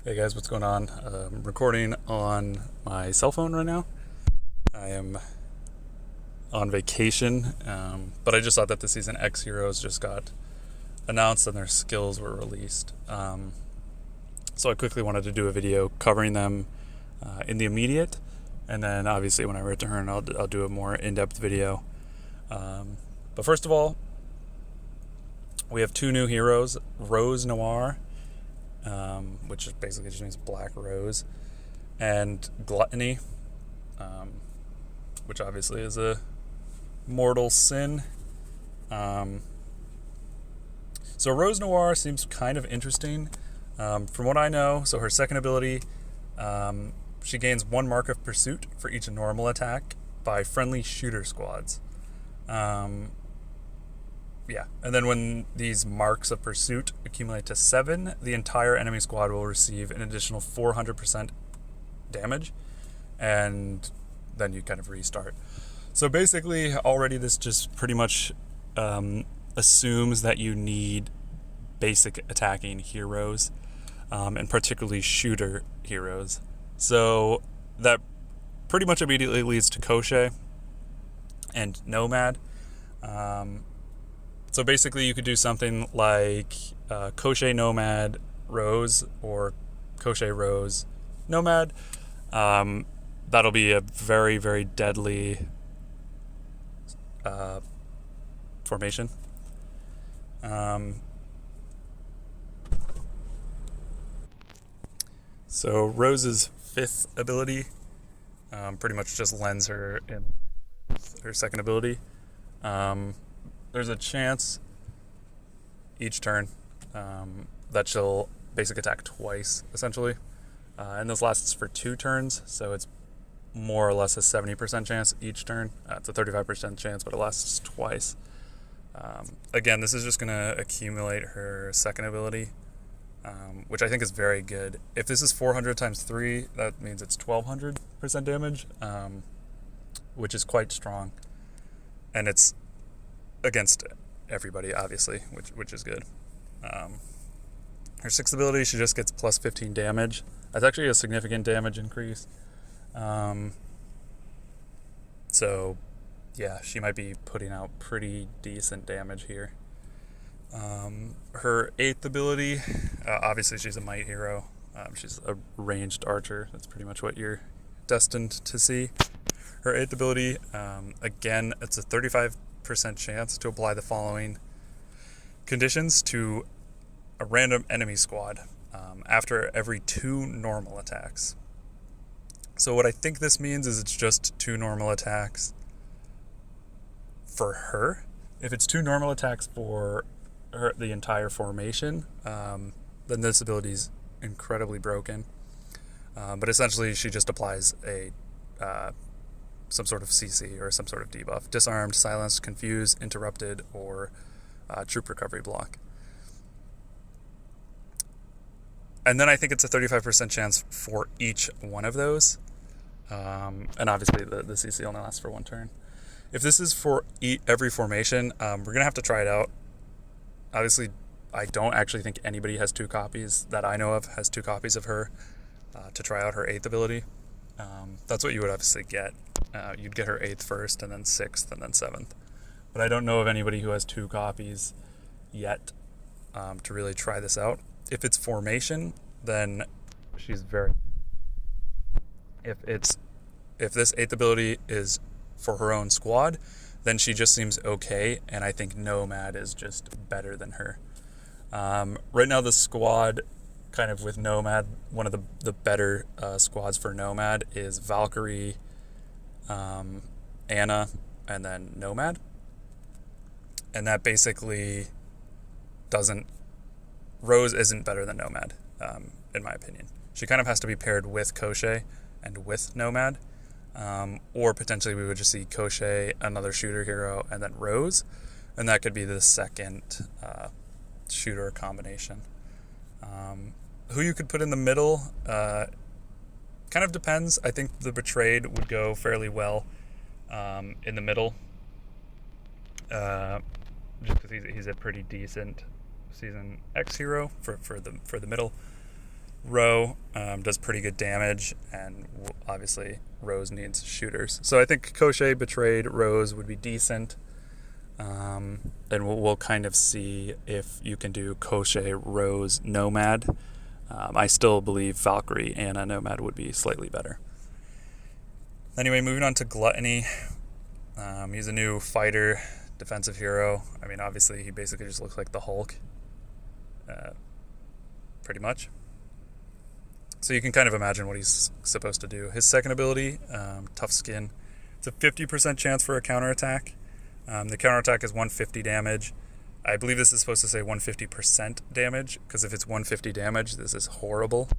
Hey guys, what's going on? I'm recording on my cell phone right now. I am on vacation, but I just thought that the Season X heroes just got announced and their skills were released. So I quickly wanted to do a video covering them in the immediate, and then obviously when I return, I'll do a more in-depth video. But first of all, we have two new heroes, Rose Noire, which basically just means black rose, and Gluttony, which obviously is a mortal sin. So Rose Noire seems kind of interesting. From what I know, so her second ability, she gains 1 mark of pursuit for each normal attack by friendly shooter squads. And then when these marks of pursuit accumulate to 7, the entire enemy squad will receive an additional 400% damage, and then you kind of restart. So basically, already this just pretty much assumes that you need basic attacking heroes, and particularly shooter heroes. So that pretty much immediately leads to Koshé and Nomad. So basically you could do something like Koshé Nomad Rose or Koshé Rose Nomad. That'll be a very, very deadly formation. So Rose's 5th ability pretty much just lends her in her second ability. There's a chance each turn that she'll basic attack twice, essentially. And this lasts for 2 turns, so it's more or less a 70% chance each turn. It's a 35% chance, but it lasts twice. Again, this is just going to accumulate her second ability, which I think is very good. If this is 400 times 3, that means it's 1200% damage, which is quite strong. And it's against everybody, obviously, which is good. Her 6th ability, she just gets plus 15 damage. That's actually a significant damage increase. So, yeah, she might be putting out pretty decent damage here. Her 8th ability, obviously she's a might hero. She's a ranged archer. That's pretty much what you're destined to see. Her 8th ability, again, it's a 35% chance to apply the following conditions to a random enemy squad after every 2 normal attacks. So what I think this means is it's just 2 normal attacks for her. If it's 2 normal attacks for her, the entire formation, then this ability is incredibly broken. But essentially, she just applies a some sort of CC or some sort of debuff: disarmed, silenced, confused, interrupted, or troop recovery block. And then I think it's a 35% chance for each one of those. And obviously the CC only lasts for 1 turn. If this is for every formation, we're going to have to try it out. Obviously, I don't actually think anybody has 2 copies that I know of has 2 copies of her to try out her 8th ability. That's what you would obviously get. You'd get her 8th first, and then 6th, and then 7th. But I don't know of anybody who has 2 copies yet to really try this out. If it's formation, then she's very... If this 8th ability is for her own squad, then she just seems okay, and I think Nomad is just better than her. Right now the squad kind of with Nomad, one of the better squads for Nomad is Valkyrie, Anna, and then Nomad. And that basically Rose isn't better than Nomad, in my opinion. She kind of has to be paired with Koshé and with Nomad. Or potentially we would just see Koshé, another shooter hero, and then Rose. And that could be the second shooter combination. Who you could put in the middle kind of depends. I think the Betrayed would go fairly well in the middle, just because he's a pretty decent Season X hero for the middle. Roe does pretty good damage, and obviously Rose needs shooters. So I think Crochet, Betrayed, Rose would be decent. And we'll kind of see if you can do Crochet, Rose, Nomad. I still believe Valkyrie and a Nomad would be slightly better. Anyway, moving on to Gluttony. He's a new fighter, defensive hero. I mean, obviously, he basically just looks like the Hulk, pretty much. So you can kind of imagine what he's supposed to do. His second ability, Tough Skin. It's a 50% chance for a counterattack. The counterattack is 150 damage. I believe this is supposed to say 150% damage, because if it's 150 damage, this is horrible.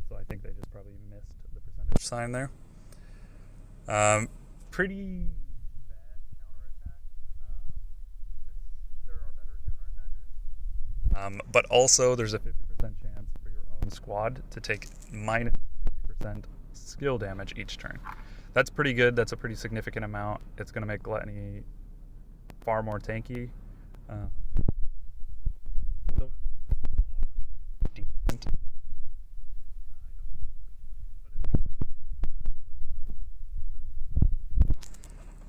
So I think they just probably missed the percentage sign there. Pretty bad counterattack. There are better counterattackers. But also, there's a 50% chance for your own squad to take minus 60% skill damage each turn. That's pretty good. That's a pretty significant amount. It's going to make Gluttony far more tanky. So decent.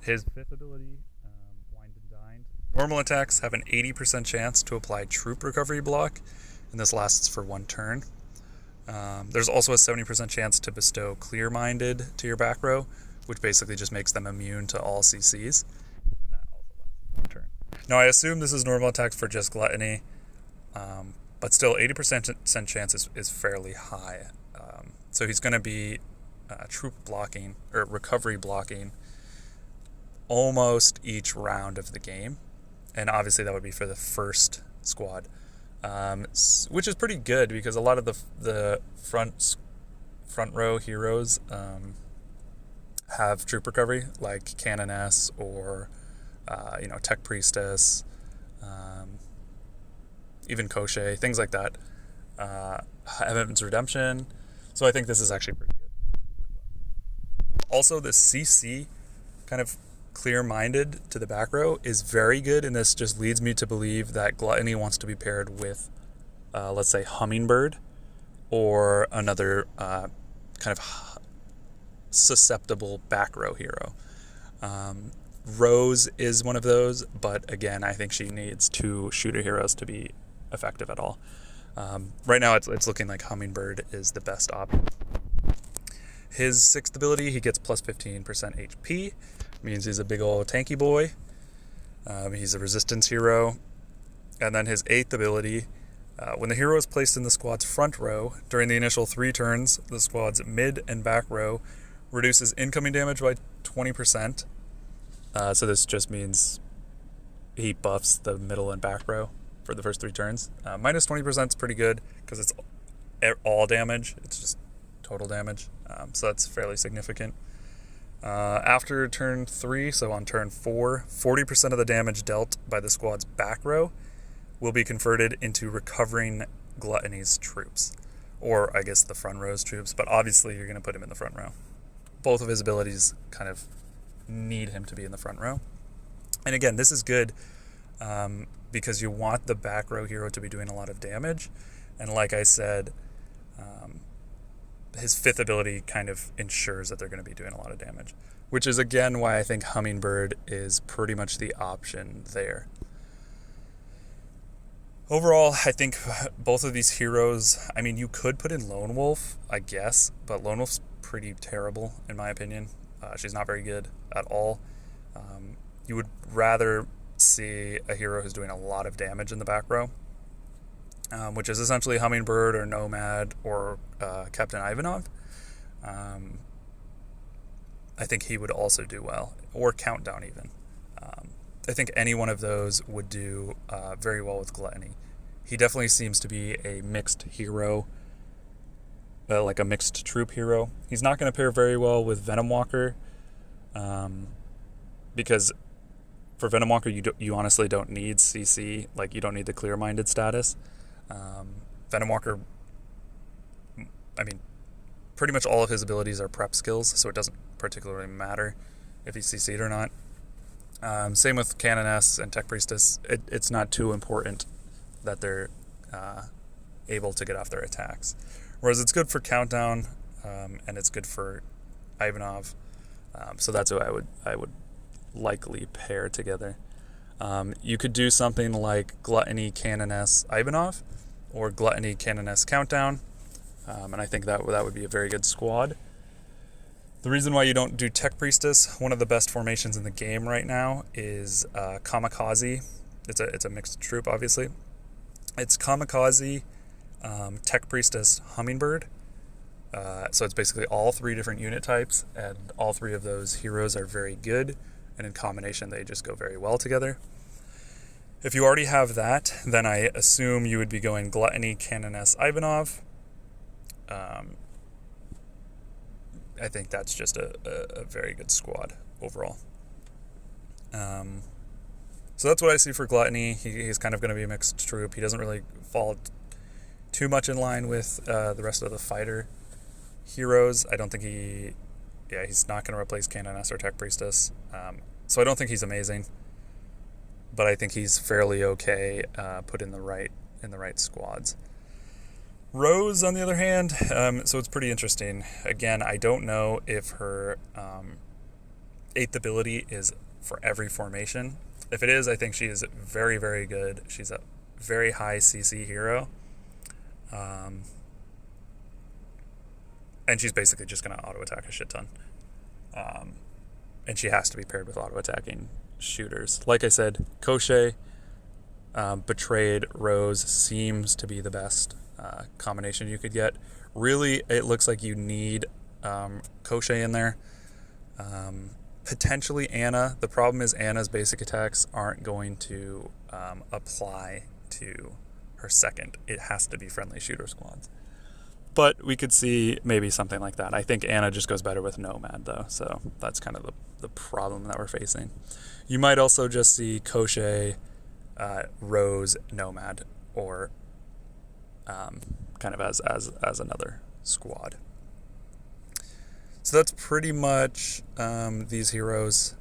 His fifth ability, Wind and Dined. Normal attacks have an 80% chance to apply troop recovery block, and this lasts for 1 turn. There's also a 70% chance to bestow Clear-Minded to your back row, which basically just makes them immune to all CCs. And that also lasts 1 turn. Now, I assume this is normal attacks for just Gluttony, but still 80% chance is fairly high. So he's going to be troop blocking, or recovery blocking, almost each round of the game. And obviously that would be for the first squad. Which is pretty good, because a lot of the front row heroes have troop recovery, like Canoness or Tech Priestess, even Crochet, things like that. Heaven's Redemption. So I think this is actually pretty good. Also, the CC kind of Clear-Minded to the back row is very good, and this just leads me to believe that Gluttony wants to be paired with, let's say, Hummingbird, or another kind of susceptible back row hero. Rose is one of those, but again, I think she needs 2 shooter heroes to be effective at all. Right now, it's looking like Hummingbird is the best option. His 6th ability, he gets plus 15% HP. Means he's a big old tanky boy. He's a resistance hero. And then his 8th ability, when the hero is placed in the squad's front row, during the initial 3 turns, the squad's mid and back row reduces incoming damage by 20%. So this just means he buffs the middle and back row for the first 3 turns. Minus 20% is pretty good, because it's all damage. It's just total damage. So that's fairly significant. After turn 3, so on turn 4, 40% of the damage dealt by the squad's back row will be converted into recovering Gluttony's troops. Or, I guess, the front row's troops, but obviously you're going to put him in the front row. Both of his abilities kind of need him to be in the front row. And again, this is good because you want the back row hero to be doing a lot of damage. And like I said, his 5th ability kind of ensures that they're going to be doing a lot of damage, which is again why I think Hummingbird is pretty much the option there. Overall, I think both of these heroes, I mean, you could put in Lone Wolf, I guess, but Lone Wolf's pretty terrible in my opinion. She's not very good at all. You would rather see a hero who's doing a lot of damage in the back row, which is essentially Hummingbird or Nomad or Captain Ivanov. I think he would also do well, or Countdown even. I think any one of those would do very well with Gluttony. He definitely seems to be a mixed hero, like a mixed troop hero. He's not going to pair very well with Venom Walker, because for Venom Walker, you honestly don't need CC, like you don't need the Clear-Minded status. Venom Walker, I mean, pretty much all of his abilities are prep skills, so it doesn't particularly matter if he's CC'd or not. Same with Canoness and Tech Priestess. It's not too important that they're able to get off their attacks. Whereas it's good for Countdown, and it's good for Ivanov. So that's what I would likely pair together. You could do something like Gluttony, Canoness, Ivanov, or Gluttony, Canoness, Countdown, and I think that would be a very good squad. The reason why you don't do Tech Priestess, one of the best formations in the game right now, is Kamikaze. It's a mixed troop, obviously. It's Kamikaze, Tech Priestess, Hummingbird. So it's basically all 3 different unit types, and all 3 of those heroes are very good, and in combination they just go very well together. If you already have that, then I assume you would be going Gluttony, Canoness, Ivanov. I think that's just a very good squad overall. So that's what I see for Gluttony. He's kind of going to be a mixed troop. He doesn't really fall too much in line with the rest of the fighter heroes. I don't think he's not going to replace Canoness or Tech Priestess. So I don't think he's amazing, but I think he's fairly okay put in the right squads. Rose, on the other hand, so it's pretty interesting. Again, I don't know if her 8th ability is for every formation. If it is, I think she is very, very good. She's a very high CC hero. And she's basically just going to auto-attack a shit ton. And she has to be paired with auto-attacking shooters. Like I said, Koshe, Betrayed, Rose seems to be the best combination you could get. Really, it looks like you need Koshe in there. Potentially Anna. The problem is Anna's basic attacks aren't going to apply to her second. It has to be friendly shooter squads. But we could see maybe something like that. I think Anna just goes better with Nomad, though, so that's kind of the problem that we're facing. You might also just see Koshe, Rose, Nomad, or kind of as another squad. So that's pretty much these heroes.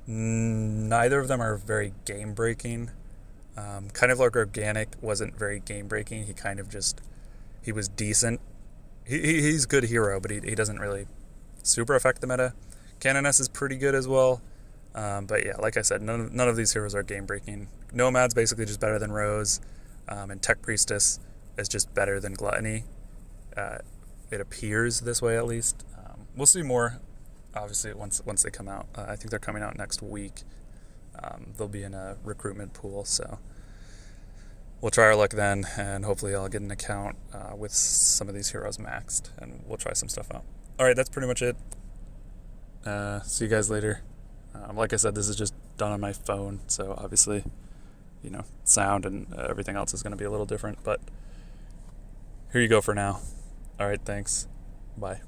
Neither of them are very game-breaking. Kind of like Organic wasn't very game-breaking. He kind of just... He was decent. He's a good hero, but he doesn't really super affect the meta. Canoness is pretty good as well. But yeah, like I said, none of these heroes are game-breaking. Nomad's basically just better than Rose. And Tech Priestess is just better than Gluttony. It appears this way, at least. We'll see more, obviously, once they come out. I think they're coming out next week. They'll be in a recruitment pool, so... We'll try our luck then, and hopefully I'll get an account with some of these heroes maxed, and we'll try some stuff out. All right, that's pretty much it. See you guys later. Like I said, this is just done on my phone, so obviously, sound and everything else is going to be a little different, but here you go for now. All right, thanks. Bye.